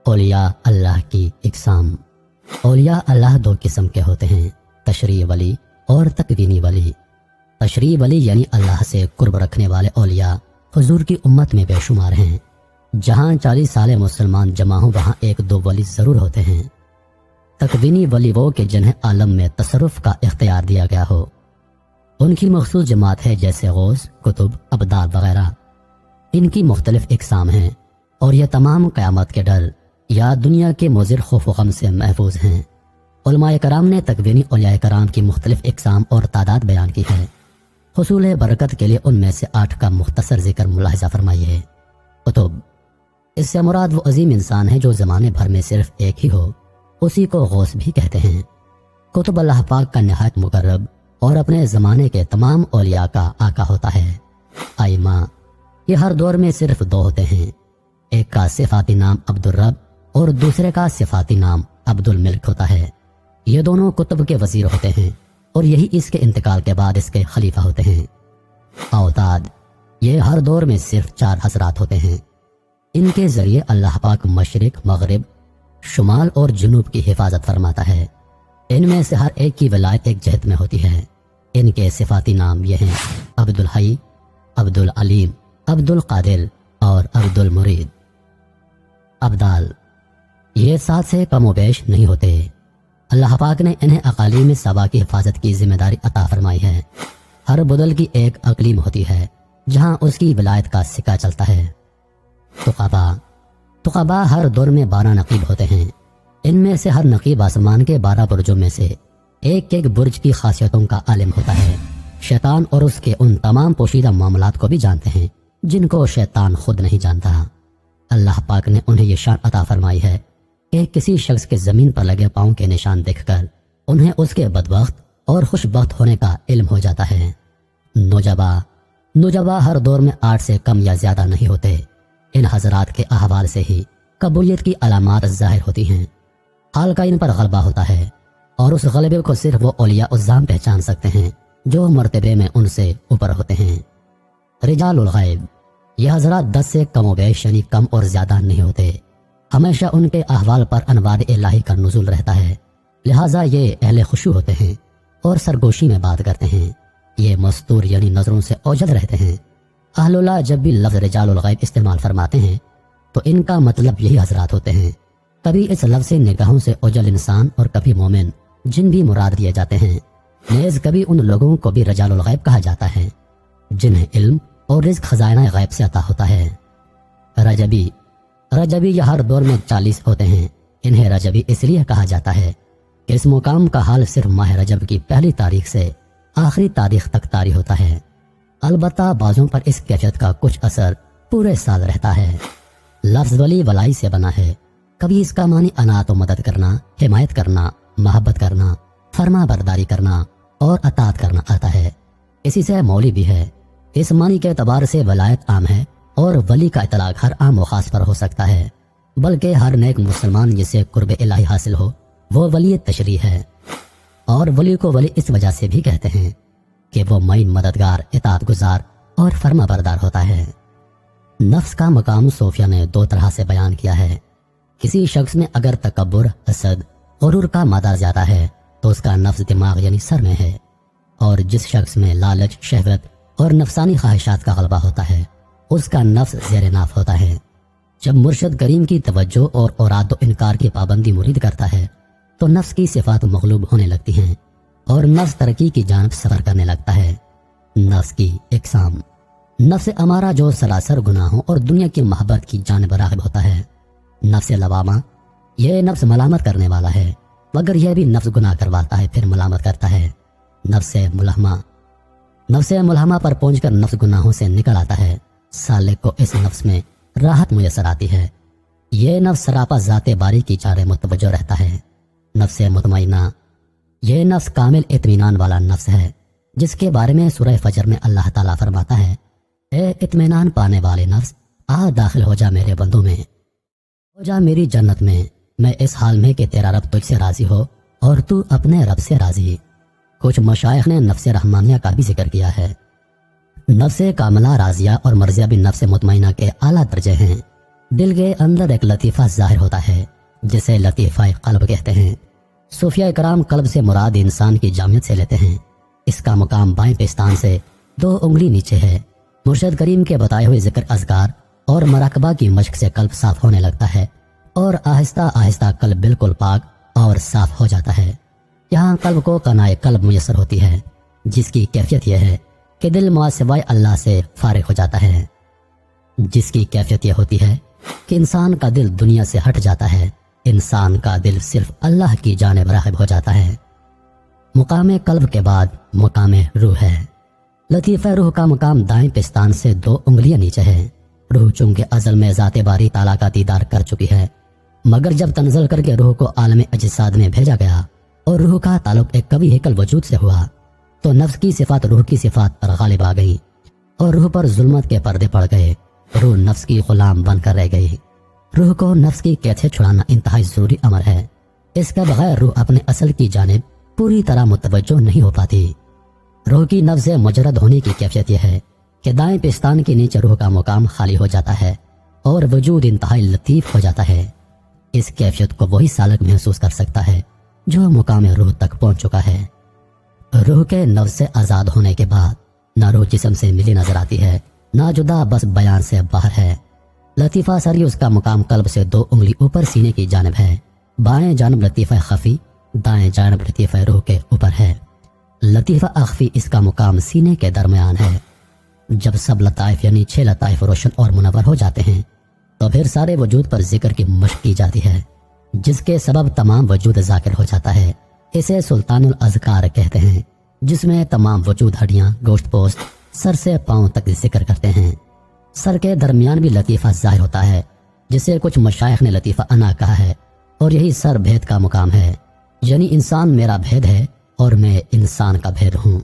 اولیاء اللہ کی اقسام۔ اولیاء اللہ دو قسم کے ہوتے ہیں، تشریع ولی اور تکوینی ولی۔ تشریع ولی یعنی اللہ سے قرب رکھنے والے اولیاء حضور کی امت میں بے شمار ہیں۔ جہاں 40 سال مسلمان جمع ہوں وہاں ایک دو ولی ضرور ہوتے ہیں۔ تکوینی ولی وہ کہ جنہیں عالم میں تصرف کا اختیار دیا گیا ہو، ان کی مخصوص جماعت ہے جیسے غوث، قطب، ابدال وغیرہ۔ ان کی مختلف اقسام ہیں اور یہ تمام قیامت کے ڈر یا دنیا کے مضر خوف و غم سے محفوظ ہیں۔ علماء کرام نے تکوینی اولیاء کرام کی مختلف اقسام اور تعداد بیان کی ہے۔ حصول برکت کے لیے ان میں سے 8 کا مختصر ذکر ملاحظہ فرمائیے۔ قطب، اس سے مراد وہ عظیم انسان ہے جو زمانے بھر میں صرف ایک ہی ہو، اسی کو غوث بھی کہتے ہیں۔ قطب اللہ پاک کا نہایت مقرب اور اپنے زمانے کے تمام اولیاء کا آقا ہوتا ہے۔ ائمہ، یہ ہر دور میں صرف 2 ہوتے ہیں، ایک کا صفاتی نام عبد الرب اور دوسرے کا صفاتی نام عبد الملک ہوتا ہے۔ یہ دونوں قطب کے وزیر ہوتے ہیں اور یہی اس کے انتقال کے بعد اس کے خلیفہ ہوتے ہیں۔ اوتاد، یہ ہر دور میں صرف 4 حضرات ہوتے ہیں۔ ان کے ذریعے اللہ پاک مشرق، مغرب، شمال اور جنوب کی حفاظت فرماتا ہے۔ ان میں سے ہر ایک کی ولایت ایک جہت میں ہوتی ہے۔ ان کے صفاتی نام یہ ہیں: عبد الحی، عبد العلیم، عبد القادر اور عبد المرید۔ ابدال، یہ 7 سے کم و بیش نہیں ہوتے۔ اللہ پاک نے انہیں اقالیم سبا کی حفاظت کی ذمہ داری عطا فرمائی ہے۔ ہر بدل کی ایک اقلیم ہوتی ہے جہاں اس کی ولایت کا سکہ چلتا ہے۔ تقبا ہر دور میں 12 نقیب ہوتے ہیں۔ ان میں سے ہر نقیب آسمان کے 12 برجوں میں سے ایک ایک برج کی خاصیتوں کا عالم ہوتا ہے۔ شیطان اور اس کے ان تمام پوشیدہ معاملات کو بھی جانتے ہیں جن کو شیطان خود نہیں جانتا۔ اللہ پاک نے انہیں یہ شان عطا فرمائی ہے کہ کسی شخص کے زمین پر لگے پاؤں کے نشان دیکھ کر انہیں اس کے بدبخت اور خوش بخت ہونے کا علم ہو جاتا ہے۔ نجبا ہر دور میں 8 سے کم یا زیادہ نہیں ہوتے۔ ان حضرات کے احوال سے ہی قبولیت کی علامات ظاہر ہوتی ہیں۔ حال کا ان پر غلبہ ہوتا ہے اور اس غلبے کو صرف وہ اولیاء الظام پہچان سکتے ہیں جو مرتبے میں ان سے اوپر ہوتے ہیں۔ رجال الغیب، یہ حضرات 10 سے کم و بیش یعنی کم اور زیادہ نہیں ہوتے۔ ہمیشہ ان کے احوال پر انوار الہی کا نزول رہتا ہے، لہٰذا یہ اہل خشوع ہوتے ہیں اور سرگوشی میں بات کرتے ہیں۔ یہ مستور یعنی نظروں سے اوجھل رہتے ہیں۔ اہل اللہ جب بھی لفظ رجال الغیب استعمال فرماتے ہیں تو ان کا مطلب یہی حضرات ہوتے ہیں۔ کبھی اس لفظ سے نگاہوں سے اوجھل انسان اور کبھی مومن جن بھی مراد دیے جاتے ہیں۔ نیز کبھی ان لوگوں کو بھی رجال الغیب کہا جاتا ہے جنہیں علم اور رزق خزانہ غیب سے عطا ہوتا ہے۔ رجبی یہ ہر دور میں 40 ہوتے ہیں۔ انہیں رجبی اس لیے کہا جاتا ہے کہ اس مقام کا حال صرف ماہ رجب کی پہلی تاریخ سے آخری تاریخ تک طاری ہوتا ہے، البتہ بعضوں پر اس کیفیت کا کچھ اثر پورے سال رہتا ہے۔ لفظ ولی ولائی سے بنا ہے، کبھی اس کا معنی انات و مدد کرنا، حمایت کرنا، محبت کرنا، فرما برداری کرنا اور اطاعت کرنا آتا ہے۔ اسی سے مولی بھی ہے۔ اس معنی کے اعتبار سے ولایت عام ہے اور ولی کا اطلاق ہر عام و خاص پر ہو سکتا ہے، بلکہ ہر نیک مسلمان جسے قرب الہی حاصل ہو وہ ولی تشریع ہے۔ اور ولی کو ولی اس وجہ سے بھی کہتے ہیں کہ وہ معین، مددگار، اطاعت گزار اور فرما بردار ہوتا ہے۔ نفس کا مقام صوفیہ نے 2 طرح سے بیان کیا ہے۔ کسی شخص میں اگر تکبر، حسد، غرور کا مادہ زیادہ ہے تو اس کا نفس دماغ یعنی سر میں ہے، اور جس شخص میں لالچ، شہوت اور نفسانی خواہشات کا غلبہ ہوتا ہے اس کا نفس زیر ناف ہوتا ہے۔ جب مرشد کریم کی توجہ اور اوراد و انکار کی پابندی مرید کرتا ہے تو نفس کی صفات مغلوب ہونے لگتی ہیں اور نفس ترقی کی جانب سفر کرنے لگتا ہے۔ نفس کی اقسام: نفس امارہ جو سراسر گناہوں اور دنیا کی محبت کی جانب راغب ہوتا ہے۔ نفس لوامہ، یہ نفس ملامت کرنے والا ہے مگر یہ بھی نفس گناہ کرواتا ہے پھر ملامت کرتا ہے۔ نفس ملہمہ پر پہنچ کر نفس گناہوں سے نکل آتا ہے، سالک کو اس نفس میں راحت میسر آتی ہے۔ یہ نفس سراپا ذات باری کی جانب متوجہ رہتا ہے۔ نفس مطمئنہ، یہ نفس کامل اطمینان والا نفس ہے جس کے بارے میں سورہ فجر میں اللہ تعالیٰ فرماتا ہے: اے اطمینان پانے والے نفس، آ داخل ہو جا میرے بندوں میں، ہو جا میری جنت میں اس حال میں کہ تیرا رب تجھ سے راضی ہو اور تو اپنے رب سے راضی۔ کچھ مشائخ نے نفس رحمانیہ کا بھی ذکر کیا ہے۔ نفس کاملہ راضیہ اور مرضیہ بھی نفس مطمئنہ کے اعلیٰ درجے ہیں۔ دل کے اندر ایک لطیفہ ظاہر ہوتا ہے جسے لطیفہ قلب کہتے ہیں۔ صوفیہ کرام قلب سے مراد انسان کی جامعیت سے لیتے ہیں۔ اس کا مقام بائیں پستان سے 2 انگلی نیچے ہے۔ مرشد کریم کے بتائے ہوئے ذکر اذکار اور مراقبہ کی مشق سے قلب صاف ہونے لگتا ہے اور آہستہ آہستہ قلب بالکل پاک اور صاف ہو جاتا ہے۔ یہاں قلب کو قناعِ قلب میسر ہوتی ہے، جس کی کیفیت یہ ہے کہ دل سوائے اللہ سے فارغ ہو جاتا ہے، جس کی کیفیت یہ ہوتی ہے کہ انسان کا دل دنیا سے ہٹ جاتا ہے، انسان کا دل صرف اللہ کی جانب راغب ہو جاتا ہے۔ مقام قلب کے بعد مقام روح ہے۔ لطیفہ روح کا مقام دائیں پستان سے 2 انگلیاں نیچے ہے۔ روح چونکہ ازل میں ذات باری تعالیٰ کا دیدار کر چکی ہے، مگر جب تنزل کر کے روح کو عالم اجساد میں بھیجا گیا اور روح کا تعلق ایک قوی ہیکل وجود سے ہوا تو نفس کی صفات روح کی صفات پر غالب آ گئی اور روح پر ظلمت کے پردے پڑ گئے۔ روح نفس کی غلام بن کر رہ گئی۔ روح کو نفس کی قید سے چھڑانا انتہائی ضروری امر ہے۔ اس کے بغیر روح اپنے اصل کی جانب پوری طرح متوجہ نہیں ہو پاتی۔ روح کی نفس سے مجرد ہونے کی کیفیت یہ ہے کہ دائیں پستان کے نیچے روح کا مقام خالی ہو جاتا ہے اور وجود انتہائی لطیف ہو جاتا ہے۔ اس کیفیت کو وہی سالک محسوس کر سکتا ہے جو مقام روح تک پہنچ چکا ہے۔ روح کے نفس سے آزاد ہونے کے بعد نہ روح جسم سے ملی نظر آتی ہے، نہ جدا، بس بیان سے باہر ہے۔ لطیفہ سری اس کا مقام قلب سے 2 انگلی اوپر سینے کی جانب ہے۔ بائیں جانب لطیفہ خفی، دائیں جانب لطیفہ روح کے اوپر ہے۔ لطیفہ اخفی اس کا مقام سینے کے درمیان ہے۔ جب سب لطائف یعنی 6 لطائف روشن اور منور ہو جاتے ہیں تو پھر سارے وجود پر ذکر کی مشق کی جاتی ہے، جس کے سبب تمام وجود ذاکر ہو جاتا ہے۔ اسے سلطان الاذکار کہتے ہیں، جس میں تمام وجود ہڈیاں، گوشت پوست، سر سے پاؤں تک ذکر کرتے ہیں۔ سر کے درمیان بھی لطیفہ ظاہر ہوتا ہے، جسے کچھ مشائخ نے لطیفہ انا کہا ہے، اور یہی سر بھید کا مقام ہے، یعنی انسان میرا بھید ہے اور میں انسان کا بھید ہوں۔